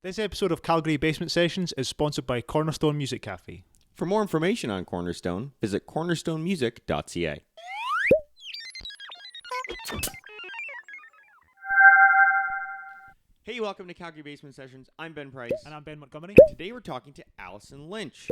This episode of Calgary Basement Sessions is sponsored by Cornerstone Music Cafe. For more information on Cornerstone, visit cornerstonemusic.ca. Hey, welcome to Calgary Basement Sessions. I'm Ben Price. And I'm Ben Montgomery. Today we're talking to Allison Lynch.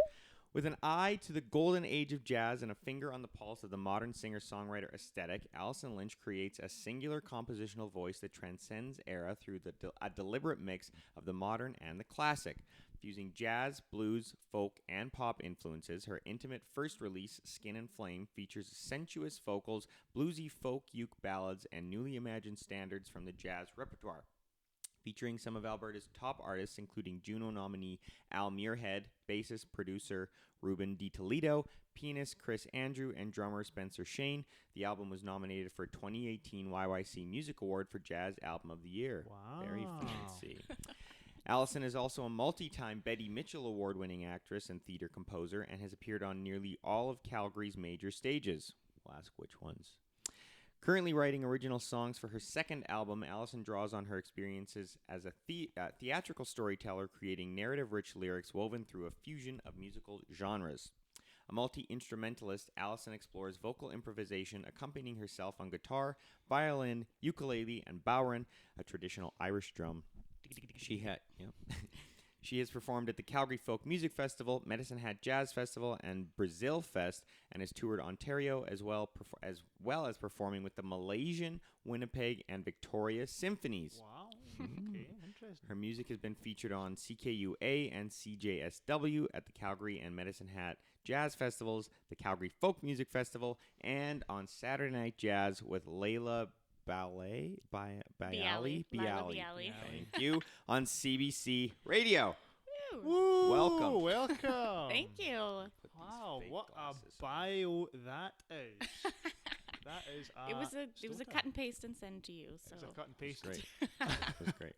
With an eye to the golden age of jazz and a finger on the pulse of the modern singer-songwriter aesthetic, Allison Lynch creates a singular compositional voice that transcends era through a deliberate mix of the modern and the classic. Fusing jazz, blues, folk, and pop influences, her intimate first release, Skin and Flame, features sensuous vocals, bluesy folk uke ballads, and newly imagined standards from the jazz repertoire. Featuring some of Alberta's top artists, including Juno nominee Al Muirhead, bassist producer Ruben DiToledo, pianist Chris Andrew, and drummer Spencer Shane. The album was nominated for 2018 YYC Music Award for Jazz Album of the Year. Wow. Very fancy. Allison is also a multi-time Betty Mitchell Award-winning actress and theater composer and has appeared on nearly all of Calgary's major stages. We'll ask which ones. Currently writing original songs for her second album, Allison draws on her experiences as a theatrical storyteller, creating narrative-rich lyrics woven through a fusion of musical genres. A multi-instrumentalist, Allison explores vocal improvisation, accompanying herself on guitar, violin, ukulele, and bowrin, a traditional Irish drum. She has performed at the Calgary Folk Music Festival, Medicine Hat Jazz Festival, and Brazil Fest, and has toured Ontario as well as performing with the Malaysian, Winnipeg, and Victoria Symphonies. Wow. Okay, interesting. Her music has been featured on CKUA and CJSW at the Calgary and Medicine Hat Jazz Festivals, the Calgary Folk Music Festival, and on Saturday Night Jazz with Layla Bialy. Thank you. On CBC Radio. Woo, Welcome. Welcome. Thank you. Wow, what a bio that is. That is It was a cut and paste and send to you. So It's a cut and paste. Great. That was great.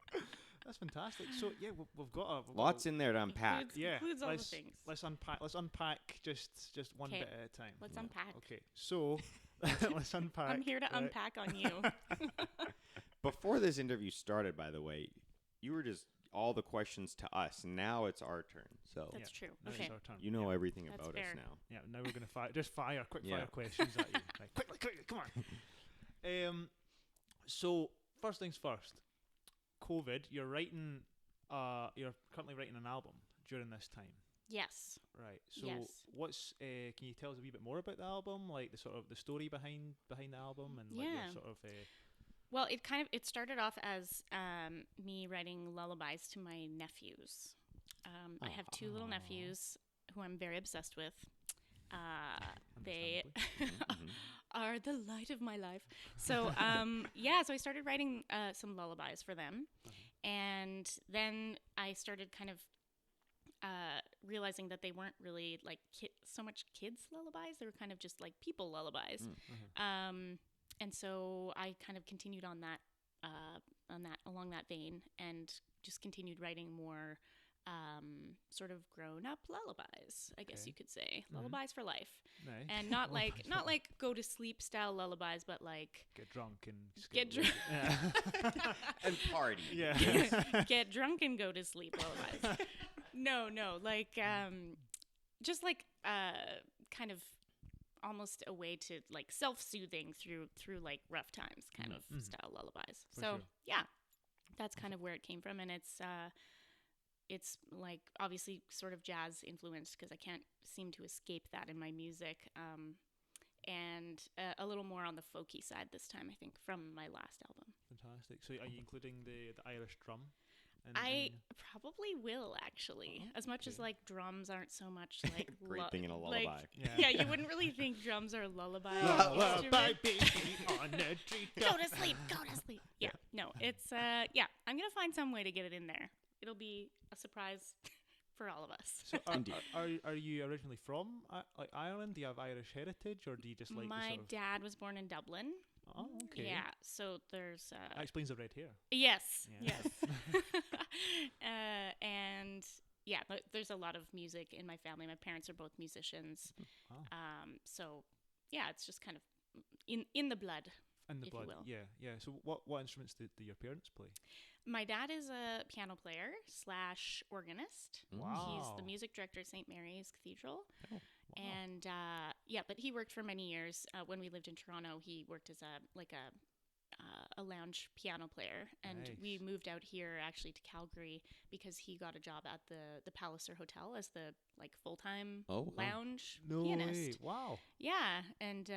That's fantastic. So yeah, we've got Lots in there to unpack. Includes all the things. Let's unpack just one bit at a time. Let's unpack. Okay, so let's unpack. I'm here to unpack on you. Before this interview started, by the way, you were just all the questions to us. Now it's our turn. So That's true. Now Okay. it's our turn. you know everything That's about fair. us now. Yeah, now we're gonna fire quick Yeah. fire questions at you. Right, quickly, come on. So first things first. COVID. You're currently writing an album during this time. Yes. Right. So Yes. what's can you tell us a wee bit more about the album, like the sort of the story behind the album, and like Yeah. your sort of Well, it started off as me writing lullabies to my nephews. I have two little nephews who I'm very obsessed with. They Mhm. are the light of my life. So so I started writing some lullabies for them, and then I started kind of realizing that they weren't really like so much kids lullabies. They were kind of just like people lullabies. And so I kind of continued on that along that vein, and just continued writing more sort of grown-up lullabies, I guess you could say. Lullabies for life. nice. And not like go to sleep style lullabies, but like Get drunk and Get drunk. Yeah. And party. Yeah. get drunk and go to sleep lullabies. No, like just like kind of almost a way to like self-soothing through like rough times kind of style lullabies. For So sure. yeah, that's kind of where it came from, and it's like obviously sort of jazz influenced because I can't seem to escape that in my music, and a little more on the folky side this time, I think, from my last album. Fantastic. So are you including the Irish drum? I probably will, actually. As much as like drums aren't so much like Great thing in a lullaby. Like, Yeah. you wouldn't really think drums are lullaby. Lullaby, instrument. baby, on a tree Go to sleep. Go to sleep. Yeah. No, it's I'm gonna find some way to get it in there. It'll be a surprise for all of us. So Indeed. are you originally from like Ireland? Do you have Irish heritage, or do you just like My the sort of... dad was born in Dublin. Oh, okay. Yeah. So there's That explains the red hair. yes, Yeah. yes. And yeah, there's a lot of music in my family. My parents are both musicians. Wow. So yeah, it's just kind of in the blood. In the if you blood. will. Yeah. So what instruments do your parents play? My dad is a piano player / organist. Wow. He's the music director at St. Mary's Cathedral. Oh, wow. And but he worked for many years. When we lived in Toronto, he worked as a lounge piano player, and Nice. we moved out here actually to Calgary because he got a job at the Palliser Hotel as the full-time lounge pianist. Way. Wow. Yeah, and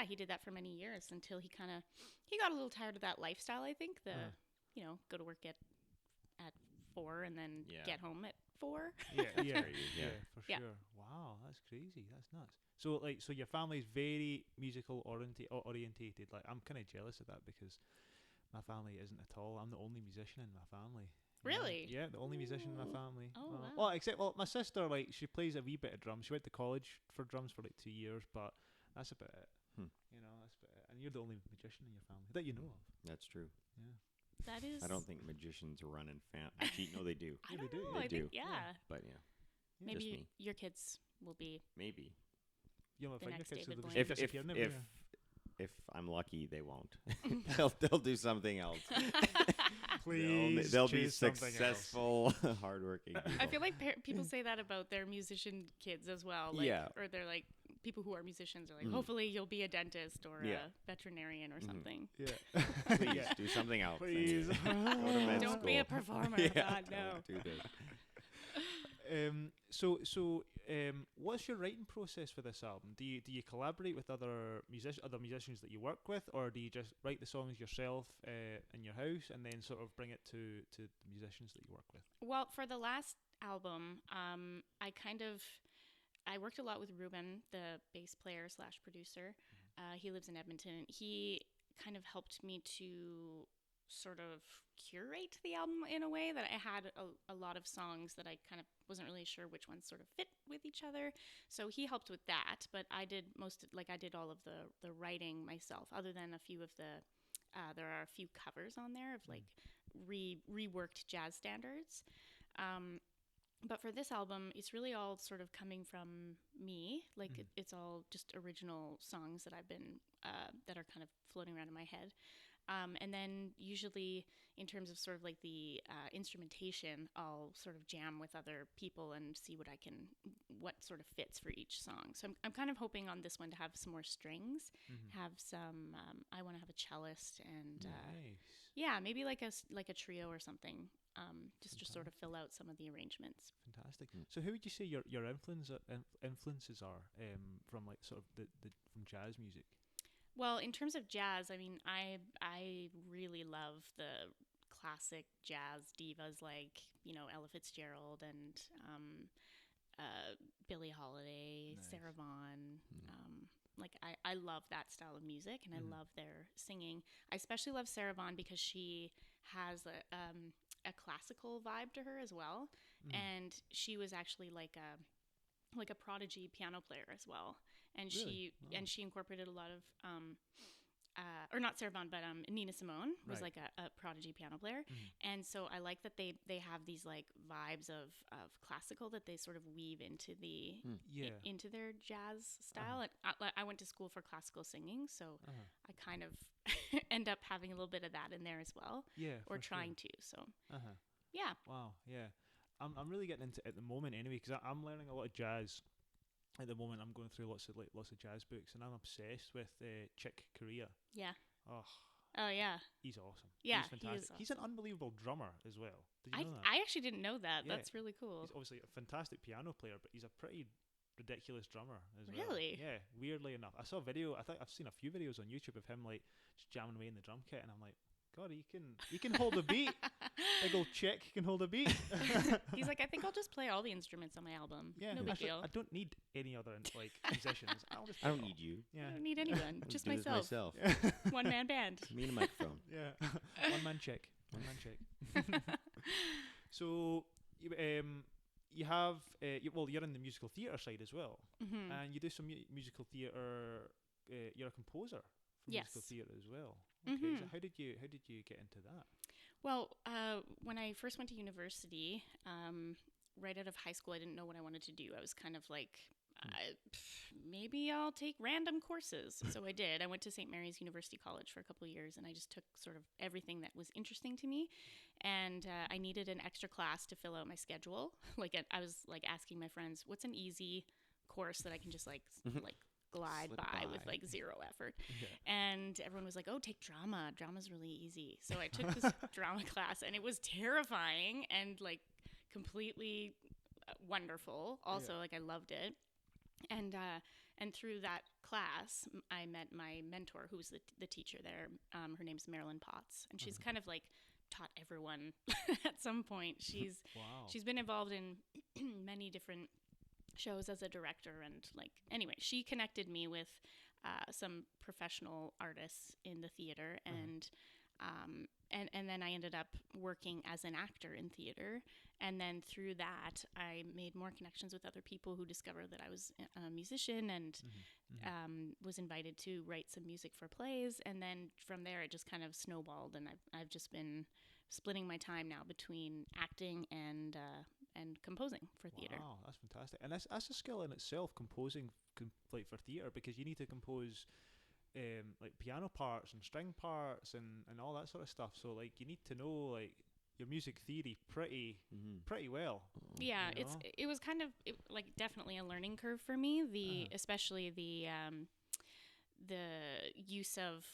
he did that for many years until he got a little tired of that lifestyle. I think go to work at 4 and then get home at 4. Yeah, for Yeah. sure. Wow, that's crazy. That's nuts. So your family's very musical orientated. Like, I'm kind of jealous of that because my family isn't at all. I'm the only musician in my family. Really? Yeah, the only musician in my family. Oh, wow. Well, except my sister, like, she plays a wee bit of drums. She went to college for drums for like 2 years, but that's about it. You know, that's about it. And you're the only magician in your family that you know of. That's true. Yeah. That is. I don't think magicians run in Actually, no, they do. I don't they do, know. yeah. I They think, do. But yeah, just Maybe me. your kids will be. Maybe. You know, The finger next kids David will Blaine. just disappear never. If I'm lucky, they won't. they'll do something else. Please, they'll be choose something else. successful, hardworking people. I feel like people say that about their musician kids as well. Like, Yeah. Or they're like, people who are musicians are like, hopefully you'll be a dentist or a veterinarian or something. Yeah. Please do something else. Please. Go to med Don't be a school. performer. Yeah, God, no. don't do this. What's your writing process for this album? Do you collaborate with other musicians that you work with, or do you just write the songs yourself in your house and then sort of bring it to the musicians that you work with? Well, for the last album, I worked a lot with Ruben, the bass player / producer. He lives in Edmonton. He kind of helped me to sort of curate the album in a way that I had a lot of songs that I kind of wasn't really sure which ones sort of fit with each other. So he helped with that, but I did all of the writing myself, other than a few of there are a few covers on there of like reworked jazz standards. But for this album, it's really all sort of coming from me. Like it's all just original songs that I've been that are kind of floating around in my head. And then usually in terms of sort of like the instrumentation, I'll sort of jam with other people and see what sort of fits for each song. So I'm kind of hoping on this one to have some more strings, have some, I want to have a cellist and Nice. maybe like a trio or something, just to sort of fill out some of the arrangements. Fantastic. So who would you say your influences are from like sort of the from jazz music? Well, in terms of jazz, I mean, I really love the classic jazz divas like, Ella Fitzgerald and Billie Holiday, Nice. Sarah Vaughan. I love that style of music, and I love their singing. I especially love Sarah Vaughan because she has a classical vibe to her as well, and she was actually like a prodigy piano player as well. And Really? she incorporated a lot of or not Sarah Vaughan, but Nina Simone was Right. like a prodigy piano player, and so I like that they have these like vibes of classical that they sort of weave into the into their jazz style. And I went to school for classical singing, so I kind of end up having a little bit of that in there as well, Yeah. or for trying sure. to. So yeah. Wow. Yeah. I'm really getting into it at the moment anyway, because I'm learning a lot of jazz. At the moment, I'm going through lots of jazz books, and I'm obsessed with Chick Corea. Yeah. Oh, Yeah. he's awesome. Yeah, He's he is fantastic. He's an unbelievable drummer as well. Did you know that? I actually didn't know that. Yeah. That's really cool. He's obviously a fantastic piano player, but he's a pretty ridiculous drummer as well. Really? Yeah, weirdly enough. I saw a video, I think I've seen a few videos on YouTube of him like just jamming away in the drum kit, and I'm like, God, he can hold a beat. Big old Chick can hold a beat. He's like, I think I'll just play all the instruments on my album. Yeah, No big actually, deal. I don't need any other like musicians. I don't play need you. Yeah. I don't need anyone. I'll Just do this myself. myself. One man band. Me and a microphone. Yeah. One man Chick. So you have you're in the musical theatre side as well, and you do some musical theatre. You're a composer for musical Yes. theatre as well. Okay, so how did you get into that? Well, when I first went to university, right out of high school, I didn't know what I wanted to do. I was kind of like, Maybe I'll take random courses. So I did. I went to St. Mary's University College for a couple of years, and I just took sort of everything that was interesting to me. And I needed an extra class to fill out my schedule. I was like asking my friends, what's an easy course that I can just like glide Slip by by. with like zero effort. Yeah. And everyone was like, oh, take drama. Drama's really easy. So I took this drama class, and it was terrifying and like completely wonderful. Also, like I loved it. And through that class, I met my mentor, who was the teacher there. Her name's Marilyn Potts, and she's kind of like taught everyone at some point. Wow. She's been involved in many different shows as a director, and like anyway, she connected me with some professional artists in the theater, and then I ended up working as an actor in theater. And then through that, I made more connections with other people who discovered that I was a musician, and was invited to write some music for plays. And then from there, it just kind of snowballed, and I've just been splitting my time now between acting and composing for theater. Wow, that's fantastic. And that's a skill in itself, composing like for theater, because you need to compose like piano parts and string parts and all that sort of stuff. So like you need to know like your music theory pretty well. Yeah, you know? it was kind of like definitely a learning curve for me. Especially the use of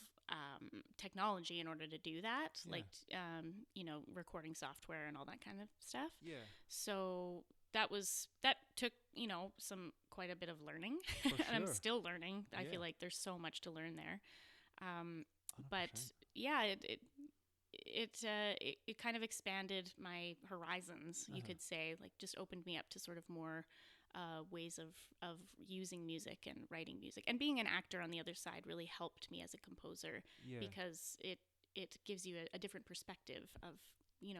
technology in order to do that, like recording software and all that kind of stuff. Yeah. So that took quite a bit of learning, For and I'm sure. still learning. I Yeah. feel like there's so much to learn there. But 100%. yeah, it kind of expanded my horizons, you could say, like just opened me up to sort of more ways of using music and writing music. And being an actor on the other side really helped me as a composer, Yeah. because it gives you a different perspective of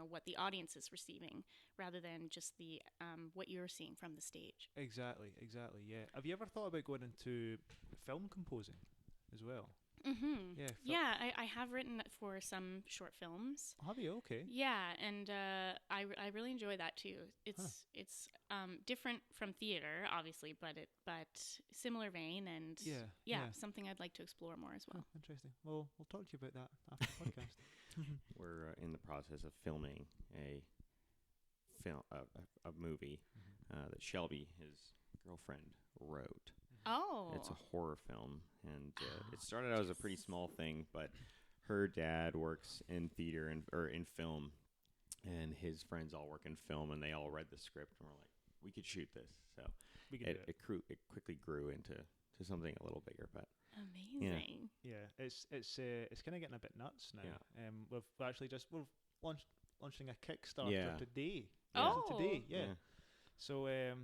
what the audience is receiving, rather than just the what you're seeing from the stage. Exactly, yeah. Have you ever thought about going into film composing as well? Mm-hmm. Yeah. Yeah, I have written for some short films. Have you? Okay. Yeah, and I really enjoy that too. It's different from theater, obviously, but similar vein, and Yeah. something I'd like to explore more as well. Oh, interesting. Well, we'll talk to you about that after the podcast. We're in the process of filming a movie that Shelby, his girlfriend, wrote. Oh, It's a horror film, and it started out as a pretty small thing, but her dad works in theater or in film, and his friends all work in film, and they all read the script and were like, "We could shoot this." So We can do it. it quickly grew into something a little bigger, but amazing. Yeah, it's kind of getting a bit nuts now. Yeah. We've actually launching a Kickstarter Yeah. today. Oh. Today, yeah. So as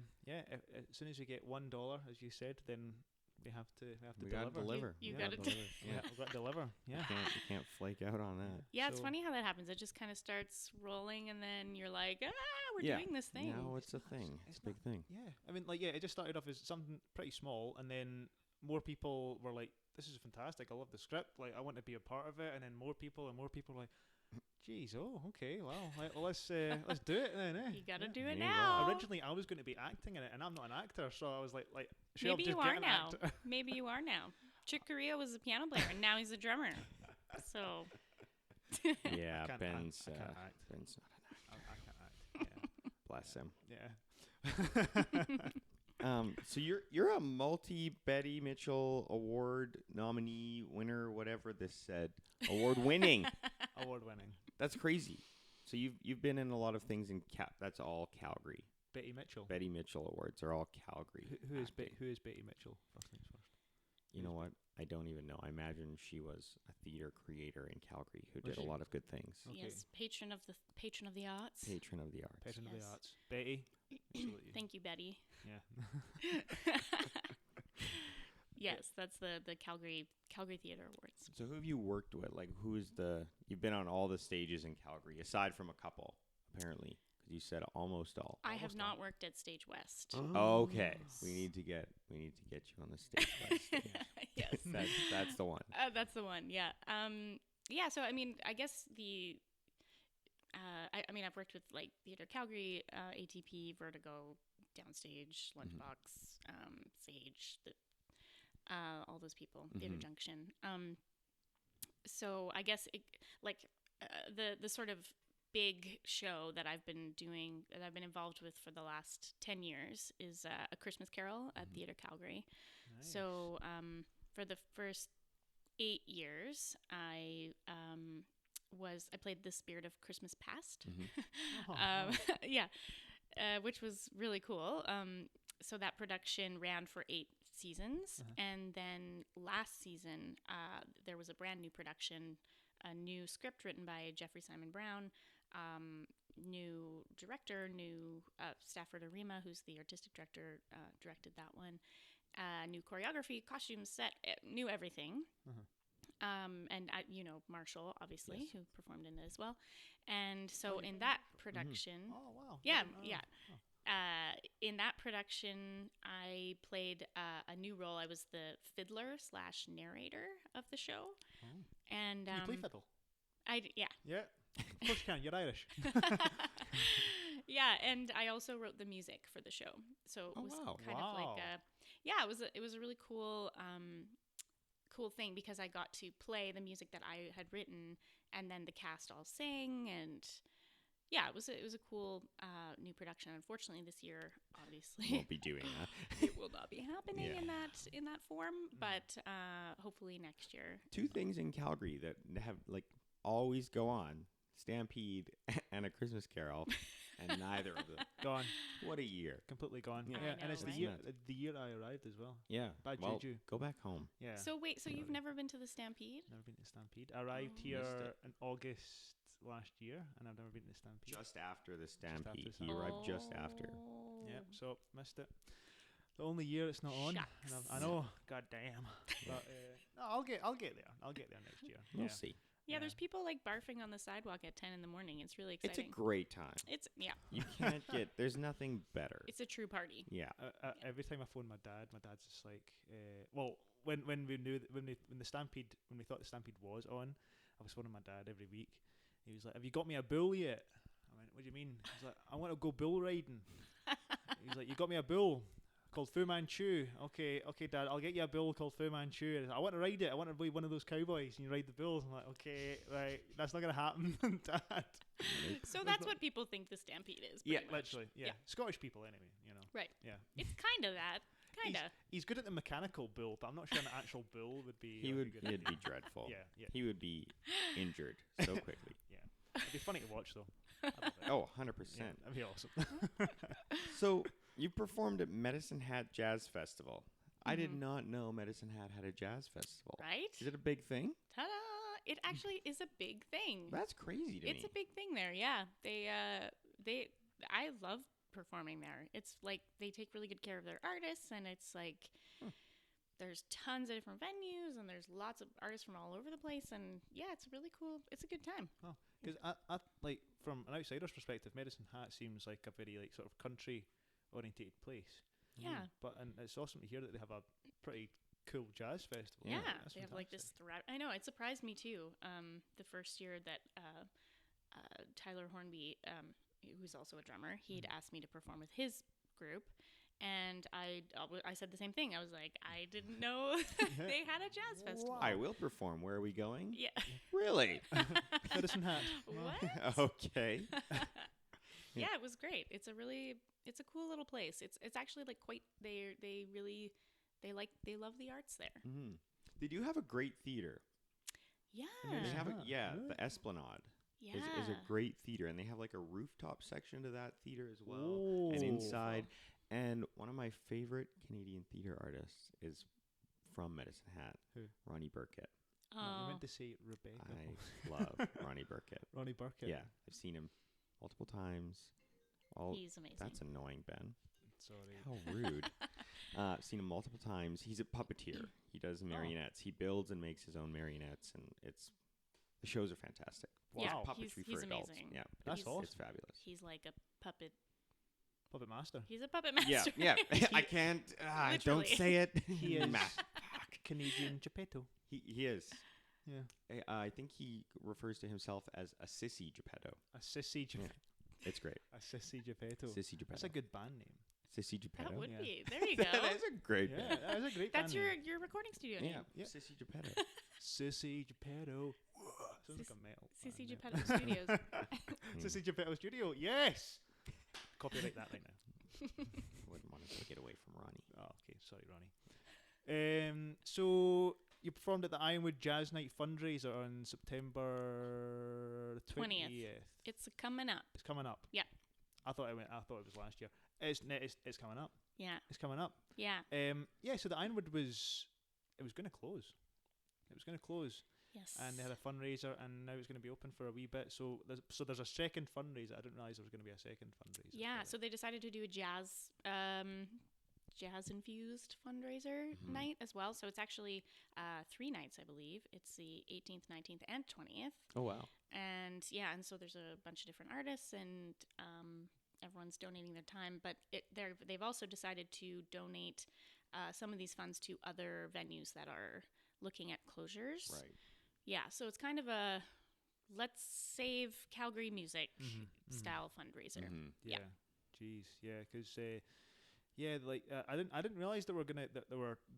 soon as we get $1, as you said, then we have to we gotta deliver. deliver. You We gotta deliver. Yeah, we've got to deliver. Yeah. You can't flake out on that. Yeah, it's So- funny how that happens. It just kind of starts rolling, and then you're like, we're Yeah. doing this thing. Now it's a thing. It's a big thing. Yeah, I mean, like, it just started off as something pretty small, and then more people were like, "This is fantastic! I love the script. Like, I want to be a part of it." And then more people were like, "Geez, oh, okay, well, let's do it then." Eh? You gotta Yeah. do it There you go. now. Originally, I was going to be acting in it, and I'm not an actor, so I was like, should I Maybe just you get are an now. actor? Maybe you are now. Chick Corea was a piano player, and now he's a drummer. So Yeah, can't Ben's act. I can't act. Ben's not I can't act. bless him. Yeah. So you're a multi-Betty Mitchell Award nominee winner, whatever this said. Award winning. Award winning. That's crazy. So you've been in a lot of things in that's all Calgary. Betty Mitchell. Betty Mitchell Awards are all Calgary. Who is acting. who is Betty Mitchell? First things first. You know what? I don't even know. I imagine she was a theater creator in Calgary who Was did she? a lot of good things. Okay. yes, patron of the arts. Patron of the arts. Patron of Yes. the arts. Betty. Salute you. Thank you, Betty. Yeah. Yes, that's the Calgary Theater Awards. So who have you worked with? Like, you've been on all the stages in Calgary, aside from a couple, apparently, because you said almost all. I have Almost not worked at Stage West. Okay, we need to get you on the stage. West. Yes. That's the one. That's the one. Yeah. Yeah. So I mean, I guess I mean, I've worked with like Theater Calgary, ATP, Vertigo, Downstage, Lunchbox, Sage, all those people, Theater Junction. So I guess the sort of big show that I've been doing, that I've been involved with for the last 10 years is A Christmas Carol at Theater Calgary. Nice. So for the first 8 years, I played the Spirit of Christmas Past. Yeah, which was really cool. So that production ran for 8 seasons, and then last season there was a brand new production, a new script written by Jeffrey Simon Brown, new director, new Stafford Arima, who's the artistic director, directed that one. New choreography, costumes, set, new everything. And Marshall, obviously, who performed in it as well. And so in that production, Oh wow. yeah. In that production, I played a new role. I was the fiddler / narrator of the show. And Can you play fiddle? Yeah. Yeah. Of course you can. You're Irish. Yeah, and I also wrote the music for the show. So it was kind of like it was a really cool cool thing, because I got to play the music that I had written, and then the cast all sang, and yeah, it was a cool new production. Unfortunately, this year, obviously, Won't be doing that. it will not be happening in that form, but hopefully next year. 2 things in Calgary that have always go on: Stampede and A Christmas Carol, and neither of them. Gone. What a year! Completely gone. Yeah. Yeah, I and know, it's right? the year I arrived as well. Yeah, Bad well, juju. go back home. Yeah. So wait, so you've never been to the Stampede? Never been to Stampede. I arrived Missed here it. in August last year, and I've never been to Stampede. Just after the Stampede, Stampede. he arrived just after. Yeah, so missed it. The only year it's not on. And Shucks. I know. God damn. But no, I'll get there. I'll get there next year. We'll Yeah. see. Yeah, Yeah. there's people barfing on the sidewalk at 10 in the morning. It's really It's a exciting. great time. It's You can't get. There's nothing better. it's a true party. Yeah. Every time I phone my dad's just like, well, when we knew when the Stampede, when we thought the Stampede was on, I was phoning my dad every week. He was like, "Have you got me a bull yet?" I went, "What do you mean?" He's like, "I want to go bull riding." He's like, "You got me a bull called Fu Manchu." Okay, Dad, I'll get you a bull called Fu Manchu. I want to ride it. I want to be one of those cowboys and you ride the bulls. I'm like, okay, right, that's not gonna happen, Dad. So that's what people think the Stampede is. Yeah, pretty much. literally. Yeah. Yeah. Scottish people, anyway. Right. Yeah. It's kind of that. Kind of. He's good at the mechanical bull, but I'm not sure an actual bull would be. He would. good. It'd be dreadful. Yeah. He would be injured so quickly. It'd be funny to watch though. I love it. Oh, 100%. Yeah, that'd be awesome. So you performed at Medicine Hat Jazz Festival. I did not know Medicine Hat had a jazz festival. Right? Is it a big thing? Ta-da! It actually is a big thing. That's crazy to me. It's a big thing there. Yeah. I love performing there. It's like they take really good care of their artists, and it's like there's tons of different venues, and there's lots of artists from all over the place, and yeah, it's really cool. It's a good time. Because I like from an outsider's perspective, Medicine Hat seems like a very sort of country orientated place. Yeah. But and it's awesome to hear that they have a pretty cool jazz festival. Yeah, That's they have like fantastic. this. I know, it surprised me too. The first year that Tyler Hornby, who's also a drummer, he'd asked me to perform with his group, and I said the same thing. I was like, I didn't know they had a jazz festival. I will perform. Where are we going? Yeah. Really? Medicine Hat. What? Okay. Yeah, it was great. It's a cool little place. It's actually like quite. They love the arts there. Mm. They do have a great theater. Yeah. They have Really? the Esplanade. Yeah. Is a great theater, and they have like a rooftop section to that theater as well, Oh. and inside. And one of my favorite Canadian theater artists is from Medicine Hat. Who? Ronnie Burkett. No, you Oh. meant to say Rebecca. I love Ronnie Burkett. Ronnie Burkett. Yeah, I've seen him multiple times. He's amazing. That's annoying, Ben. Sorry. How rude. I've seen him multiple times. He's a puppeteer. He does marionettes. He builds and makes his own marionettes, and the shows are fantastic. Yeah, It's puppetry he's for adults. amazing. Yeah, That's it's, awesome. It's fabulous. He's like a puppet. Puppet Master. He's a puppet master. Yeah, yeah. I can't. Don't Literally. say it. He is Ma- Canadian Geppetto. He is. Yeah. I think he refers to himself as a sissy Geppetto. A sissy Geppetto. It's great. A sissy Geppetto. Sissy Geppetto. That's a good band name. Sissy Geppetto. That would Yeah. be. There you go. That is a great Yeah, band. that is a great That's band your name. recording studio Yeah, name. Yeah. Sissy Geppetto. Sissy Geppetto. Sounds like Sis- a metal. Sissy band name. Geppetto Studios. Sissy Geppetto Studio. Yes. Copyright that right now. Wouldn't want to take it away from Ronnie. Oh, okay. Sorry, Ronnie. So you performed at the Ironwood Jazz Night fundraiser on September 20th. 20th. It's coming up. It's coming up. Yeah. I thought it was last year. It's coming up. Yeah. It's coming up. Yeah. Yeah. So the Ironwood was going to close. It was going to close, Yes. and they had a fundraiser, and now it's going to be open for a wee bit. So there's a second fundraiser. I didn't realize there was going to be a second fundraiser. Yeah, for it. so they decided to do a jazz infused fundraiser Mhm. night as well. So it's actually 3 nights, I believe. It's the 18th, 19th, and 20th. Oh, wow. And yeah, and so there's a bunch of different artists, and everyone's donating their time. But they've also decided to donate some of these funds to other venues that are looking at closures. Right. Yeah, so it's kind of a let's save Calgary music style fundraiser. Mhm. Yeah. Yeah. Jeez. Yeah. Because I didn't realize that they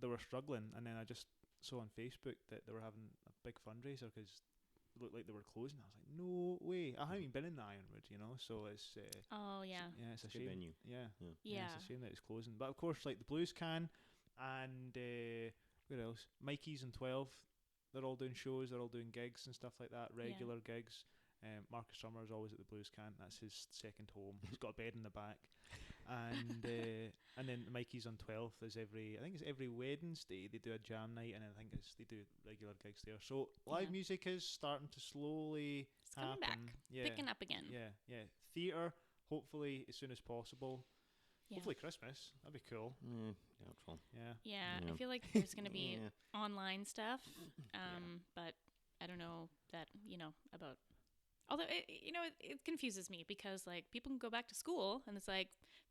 were struggling, and then I just saw on Facebook that they were having a big fundraiser because it looked like they were closing. I was like, no way. I haven't even been in the Ironwood, so it's Oh yeah. yeah, it's a Good shame. venue. Yeah. Yeah. It's a shame that it's closing. But of course, like the Blues Can and where else? Mikey's and 12. They're all doing shows. They're all doing gigs and stuff like that. Regular gigs. Marcus Summer is always at the Blues Can. That's his second home. He's got a bed in the back. And then Mikey's on 12th is I think it's every Wednesday they do a jam night, and I think they do regular gigs there. So live Yeah. music is starting to slowly It's coming happen. back. Yeah. Picking up again. Yeah. Theatre, hopefully as soon as possible. Yeah. Hopefully Christmas. That'd be cool. Doubtful. Yeah. Yeah, Yeah. I feel like there's going to be Yeah. online stuff, but I don't know that, about... Although, it confuses me because, like, people can go back to school and it's like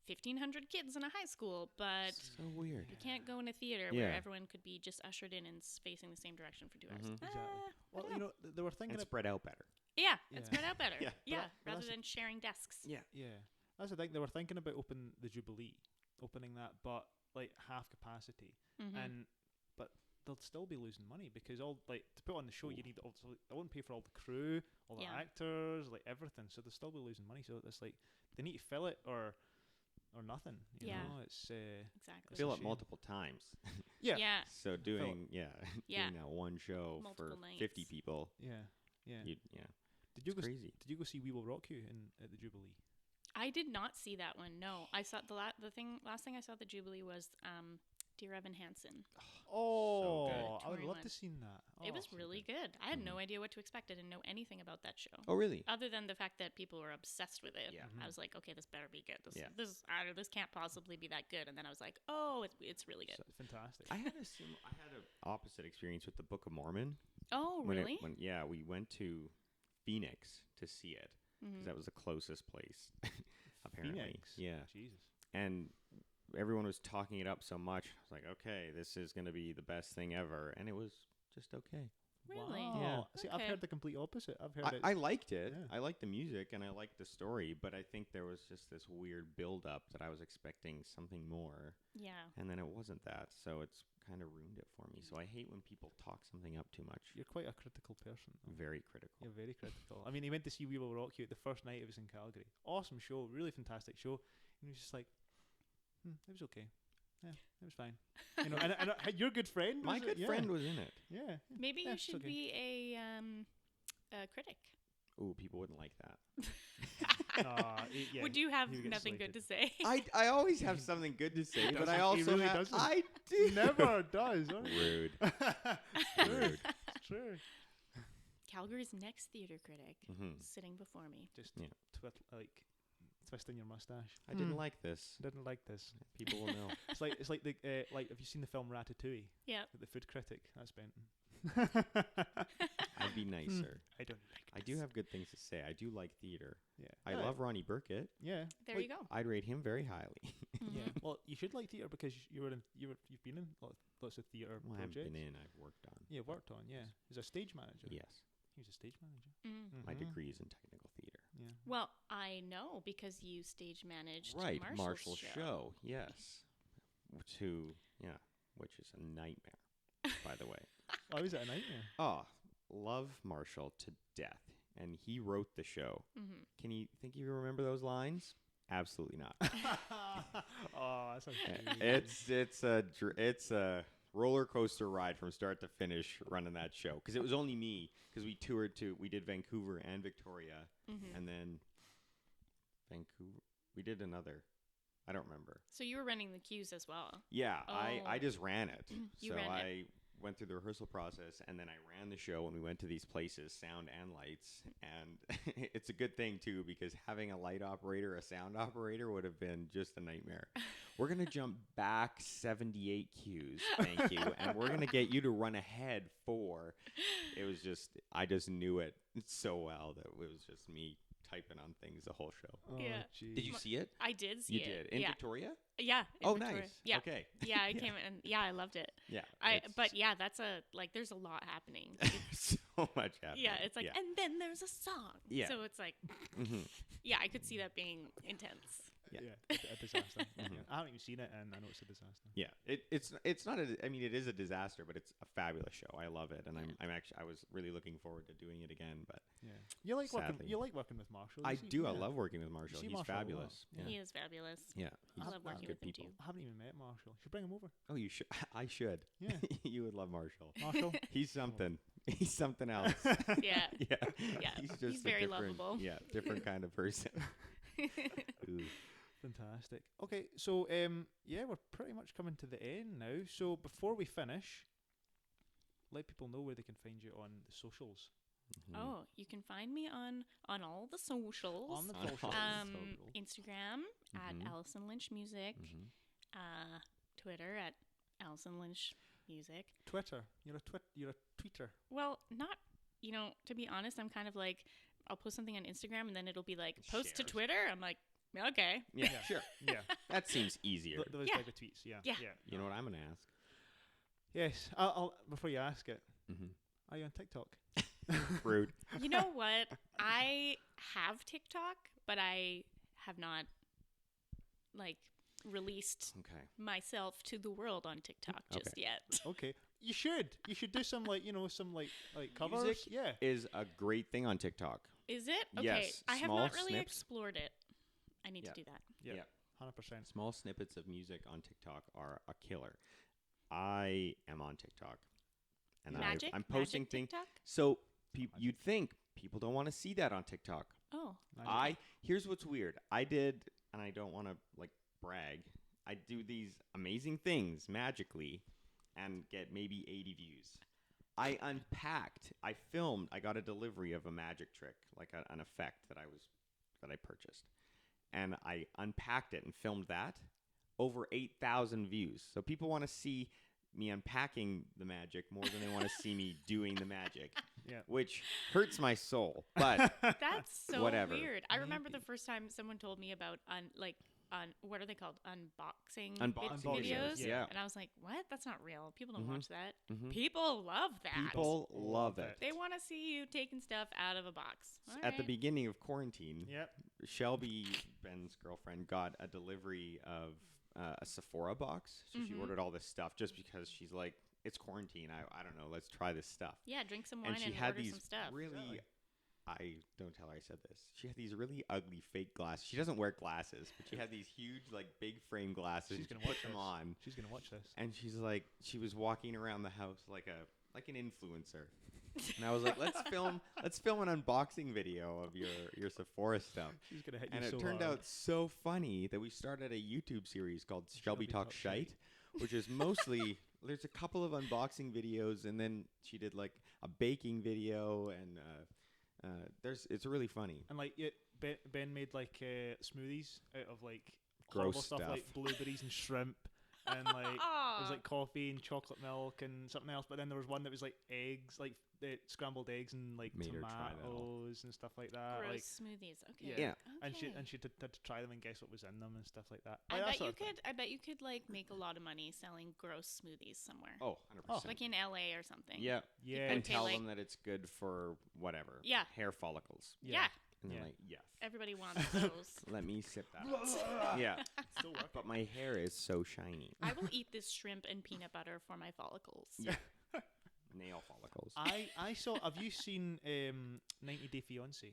1,500 kids in a high school, but So weird. you can't go in a theater Yeah. where everyone could be just ushered in and facing the same direction for 2 hours. Mhm. Exactly. I Well, don't know. they were thinking And of spread out better. Yeah, Yeah. it's spread out better. Yeah. Yeah, But rather that's- than sharing desks. Yeah. Yeah, that's the thing. They were thinking about opening that, but like half capacity, Mhm. but they'll still be losing money because all to put on the show you need they won't pay for all the crew, all the Yeah. actors, like everything. So they'll still be losing money. So it's like they need to fill it or nothing. You Yeah. know, it's Exactly. It's Fill a up shame. multiple times. yeah, Yeah. So doing Yeah. that one show Multiple for 50 nights. people. yeah. Did Did you it's go? crazy. Did you go see We Will Rock You at the Jubilee? I did not see that one. No, I saw last thing I saw at the Jubilee was Dear Evan Hansen. Oh, I would Touring love one. to seen that. It Oh, was so really good. I had no idea what to expect. I didn't know anything about that show. Oh, really? Other than the fact that people were obsessed with it. Yeah. I was like, okay, this better be good. Yeah. This can't possibly be that good. And then I was like, oh, it's really good. So fantastic. I had an opposite experience with the Book of Mormon. Oh, really? We went to Phoenix to see it because that was the closest place. Apparently, Phoenix. yeah. Jesus. And everyone was talking it up so much. I was like, okay, this is gonna be the best thing ever, and it was just okay. Really? Wow. Yeah. See, I've Okay. heard the complete opposite. I've heard I liked it. Yeah. I liked the music and I liked the story, but I think there was just this weird build up that I was expecting something more, Yeah. and then it wasn't that. So it's kind of ruined it for me. So I hate when people talk something up too much. you're quite a critical person. though. Very critical. You're very critical. I mean, he went to see We Will Rock You the first night it was in Calgary. Awesome show, really fantastic show. And he was just like, it was okay. Yeah, it was fine. You know, and your good friend. My was it? good Yeah. friend was in it. Yeah. Maybe Yeah, you it's should okay. be a critic. Ooh, people wouldn't like that. Yeah, Would you have he would get nothing good to say? I always have something good to say, but I doesn't. He also really have. doesn't. I He do. never does. Huh? Rude. Rude. It's true. Calgary's next theater critic Mhm. sitting before me. Just Yeah. twisting your mustache. I didn't like this. Didn't like this. People will know. It's like the like. Have you seen the film Ratatouille? Yeah. The food critic. That's Benton. I'd be nicer. I don't like. I do have good things to say. I do like theater. Yeah. I Yeah. love Ronnie Burkett. Yeah. There Like, you go. I'd rate him very highly. Yeah. Well, you should like theatre because you've been in lots of theatre Well, I haven't projects. been in. I've worked on. Yeah, worked on. Yeah. He's a stage manager. Yes. He was a stage manager. Mm. My Mhm. degree is in technical theater. Yeah. Well, I know because you stage managed Right, Marshall's show. Yes, which is a nightmare, by the way. Oh, is it a nightmare? Oh, love Marshall to death, and he wrote the show. Mm-hmm. Can you think you remember those lines? Absolutely not. Oh, that's It's a roller coaster ride from start to finish running that show, because it was only me, because we did Vancouver and Victoria, and then Vancouver we did another, I don't remember. So you were running the cues as well. Yeah, Oh. I just ran it. You so ran I it. went through the rehearsal process, and then I ran the show, and we went to these places, sound and lights, and it's a good thing too, because having a light operator, a sound operator would have been just a nightmare. We're going to jump back 78 cues, thank you, and we're going to get you to run ahead 4. I just knew it so well that it was just me typing on things the whole show. Oh, Yeah. geez. Did you see it? I did see You it. did? In yeah. Victoria? Yeah. in Oh, Victoria. nice. Yeah. Okay. Yeah, I came and I loved it. Yeah. But yeah, that's there's a lot happening. so much happening. Yeah, it's like, and then there's a song. Yeah. So it's like, Mhm. yeah, I could see that being intense. Yeah. A disaster. Yeah. I haven't even seen it, and I know it's a disaster. Yeah, it's not I mean, it is a disaster, but it's a fabulous show. I love it, and I was really looking forward to doing it again. But Yeah, you like Sadly. working with Marshall. I You see- do. Yeah. I love working with Marshall. see He's Marshall a lot. fabulous. Yeah. Yeah. He is fabulous. Yeah. I He's love working good with him people. too. I haven't even met Marshall. You should bring him over. Oh, you should. I should. Yeah, You would love Marshall. Marshall. He's something. He's something else. Yeah. Yeah. Yeah. He's just He's a very different- lovable. Yeah, different kind of person. Ooh. Fantastic. Okay, so we're pretty much coming to the end now. So before we finish, let people know where they can find you on the socials. Mhm. Oh, you can find me on all the socials. On the On socials. all the um, Instagram at Mhm. Allison Lynch Music, Mhm. Twitter at Allison Lynch Music. Twitter. You're a tweeter. Well, not, to be honest, I'm kind of like, I'll post something on Instagram and then it'll be like, post to Shares. Twitter. I'm like, okay. Yeah, Yeah. sure. Yeah. That seems easier. Those Yeah. type of tweets. Yeah. Yeah. You know what I'm gonna ask? Yes. I'll before you ask it. Mm-hmm. Are you on TikTok? Rude. You know what? I have TikTok, but I have not, released Okay. myself to the world on TikTok just Okay. yet. Okay. You should. You should do some some covers. Music Yeah. is a great thing on TikTok. Is it? Okay. Yes, I have small not really snips. explored it. I need Yeah. to do that. Yeah. Yeah. 100%. Small snippets of music on TikTok are a killer. I am on TikTok, and Magic? I'm posting Magic things. TikTok? So you'd think people don't want to see that on TikTok. Oh. Here's what's weird. I did, and I don't want to brag. I do these amazing things magically, and get maybe 80 views. I unpacked. I filmed. I got a delivery of a magic trick, like an effect that I purchased, and I unpacked it and filmed that. Over 8,000 views. So people want to see me unpacking the magic more than they want to see me doing the magic. Yeah. Which hurts my soul. But That's so Whatever. weird. I remember Maybe. the first time someone told me about what are they called? Unboxing unboxing videos. videos. Yeah. And I was like, what? That's not real. People don't Mhm. watch that. Mhm. People love that. People love it. They want to see you taking stuff out of a box. All At the right. beginning of quarantine, Yep. Shelby, Ben's girlfriend, got a delivery of a Sephora box. So she Mhm. ordered all this stuff just because she's like, it's quarantine. I don't know. Let's try this stuff. Yeah, drink some wine And and, she had order these some stuff. really, Exactly. I don't tell her I said this. She had these really ugly fake glasses. She doesn't wear glasses, but she had these huge, big frame glasses. She's She gonna put watch them this. on, She's gonna watch this. and she's like, she was walking around the house like an influencer. And I was like, let's film an unboxing video of your Sephora stuff. She's gonna hit you And it so turned hard. out so funny that we started a YouTube series called Shelby Talk Shite, which is mostly there's a couple of unboxing videos, and then she did a baking video, and it's really funny. And Ben made smoothies out of Gross horrible stuff stuff. like blueberries and shrimp, and it was Aw. coffee and chocolate milk and something else. But then there was one that was eggs, scrambled eggs and Made her try that all. tomatoes and stuff like that. Gross smoothies. Okay. Yeah. Yeah. And she Okay. had to try them and guess what was in them and stuff like that. I Like, that bet sort you of thing. could. I bet you could make a lot of money selling gross smoothies somewhere. Oh, 100%. Like in LA or something. Yeah. Yeah. And pay, tell them that it's good for whatever. Yeah. Hair follicles. Yeah. And they're Yeah. like, yes. Everybody wants those. Let me sip that. Yeah. Still working. But my hair is so shiny. I will eat this shrimp and peanut butter for my follicles. Yeah. Nail follicles. I saw. Have you seen 90 Day Fiance?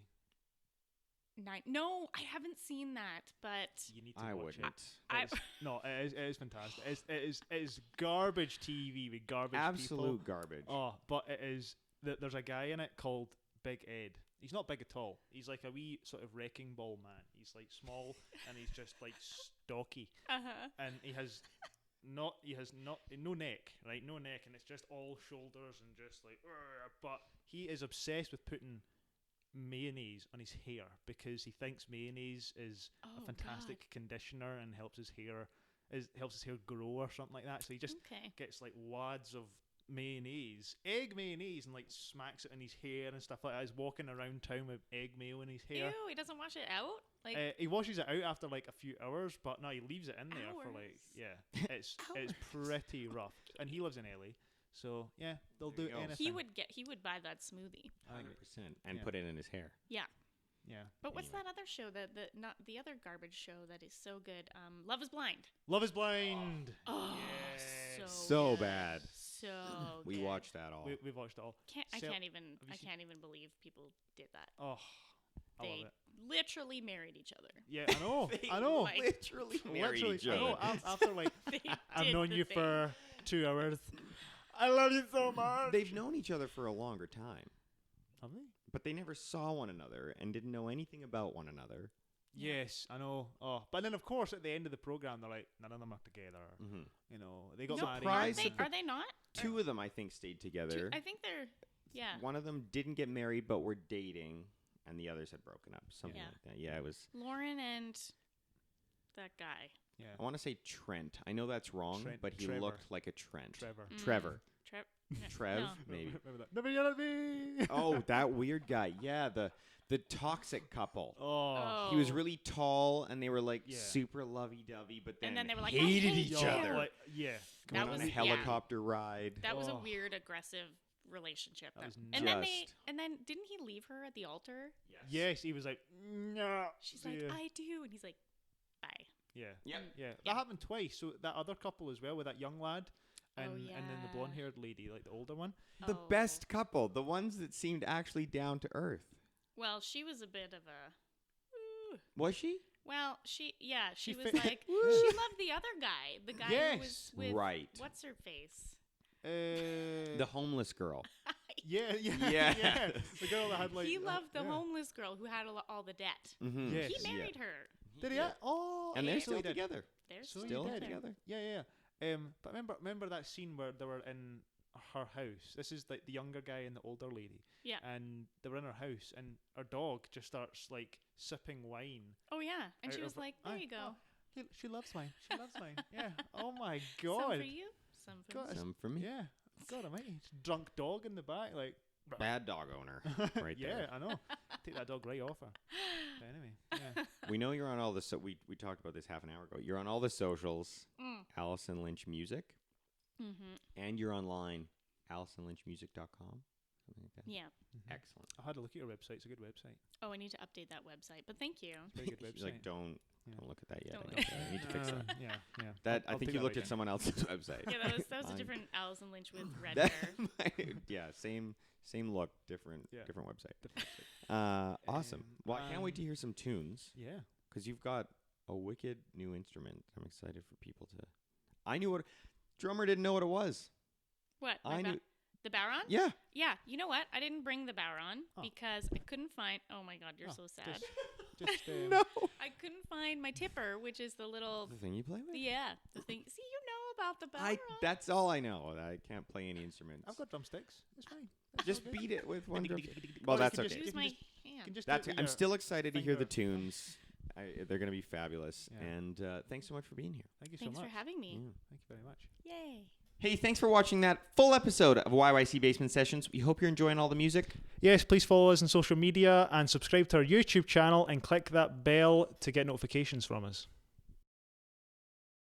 No, I haven't seen that, but You need to I watch wouldn't. it. No, it is fantastic. It is garbage TV with garbage Absolute people. garbage. Oh, but it is. There's a guy in it called Big Ed. He's not big at all. He's like a wee sort of wrecking ball man. He's like small and he's just like stocky. And he has no neck, right? No neck, and it's just all shoulders and just like. But he is obsessed with putting mayonnaise on his hair because he thinks mayonnaise is a fantastic conditioner and helps his hair grow or something like that. So he just gets like wads of egg mayonnaise, and like smacks it in his hair and stuff like that. He's walking around town with egg mayo in his hair. Ew, he doesn't wash it out? Like He washes it out after like a few hours, but no, he leaves it in there for like it's pretty rough. And he lives in LA, so yeah, they'll There do you go. anything. he would buy that smoothie. 100%. And Yeah. put it in his hair. Yeah. Yeah. But what's Anyway. that other show not the other garbage show that is so good? Love is Blind. Love is Blind. Oh, Yes. So good. bad. So We good. watched that all. We've watched it all. I Sel- can't even you seen- believe people did that. Oh, I They love it. literally married each other. Yeah, I know. They I know. like- literally married Literally, each I know. other. After like They I've did known the you thing. for 2 hours. I love you so much. They've known each other for a longer time, Have they? but they never saw one another and didn't know anything about one another. Yes, I know. Oh, but then of course at the end of the program they're like, none of them are together. Mm-hmm. You know, they got No, married. Surprised are they not? Two of them, I think, stayed together. I think they're One of them didn't get married, but were dating, and the others had broken up. Something Yeah. like that. Yeah, it was. Lauren and that guy. Yeah, I want to say Trent. I know that's wrong, Trent- but he Trevor. looked like a Trent. Trevor. Trevor. Trev, No. maybe. Remember that? Never yell at me. Oh, that weird guy. Yeah, the toxic couple. Oh. He was really tall, and they were like Yeah. super lovey-dovey, but then, And then they were like, I hated hate each you. other. Like, yeah. That Went was- on a yeah. helicopter ride. That was a Oh. weird, aggressive relationship. That was and just- then didn't he leave her at the altar? Yes, he was like, no. She's like, I do, and he's like, bye. Yeah. Yep. Yeah. Yeah. That happened twice. So that other couple as well with that young lad and Oh, and then the yeah. blonde-haired lady, like the older one. The Oh. best couple, the ones that seemed actually down to earth. Well, she was a bit of a. Was she? Well, she She was fit- like she loved the other guy, the guy who was Yes. with Right. what's her face. The homeless girl. yeah. Yeah. The girl that had like He loved the yeah. homeless girl who had all the debt. Mm-hmm. Yes. He married her. Did he? Oh, And they're Yeah. still he did. together. They're So Still he did. together. Yeah. But remember that scene where they were in her house. This is like the younger guy and the older lady. Yeah. And they were in her house, and her dog just starts like sipping wine. Oh yeah, and out she was of- like, "There Aye. you go. She loves wine. She loves wine. Yeah. Oh my Some god. for you, some for God, me." Some for me. Yeah. God almighty. Drunk dog in the back, like. Bad dog owner. Right Yeah, there. I know. Take that dog right off her. But anyway, yeah. We know you're on all the we talked about this half an hour ago. You're on all the socials, Allison Lynch Music, Mm-hmm. and you're online, AllisonLynchMusic.com. Something like that. Yeah. Excellent. I had a look at your website. It's a good website. Oh, I need to update that website, but thank you. Very good She's website. like, don't Yeah. look at that yet. Don't I look need at to- I need to fix that. Yeah. That I'll I think take you that looked right at someone else's website. Yeah, that was a Fine. different Allison Lynch with red That hair. yeah, same look, different Yeah. different website. Different website. Awesome. Well, I can't wait to hear some tunes Yeah. because you've got a wicked new instrument. I'm excited for people to. I knew what drummer didn't know what it was. What? I knew. The Baron? Yeah. Yeah. You know what? I didn't bring the Baron Oh. because I couldn't find. Oh my God, you're Oh, so sad. Just No. I couldn't find my tipper, which is the little. The thing you play with. Yeah, the thing. See, you know about the Baron. That's all I know. I can't play any instruments. I've got drumsticks. It's fine. It's Just all good. beat it with one drum. Or Well, you that's can okay. just- Use can my just- You hand. can just That's. do it with I'm your still excited to hear the finger. tunes. They're going to be fabulous. Yeah. And thanks so much for being here. Thank you Thanks so for much. having me. Yeah. Thank you very much. Yay. Hey, thanks for watching that full episode of YYC Basement Sessions. We hope you're enjoying all the music. Yes, please follow us on social media and subscribe to our YouTube channel and click that bell to get notifications from us.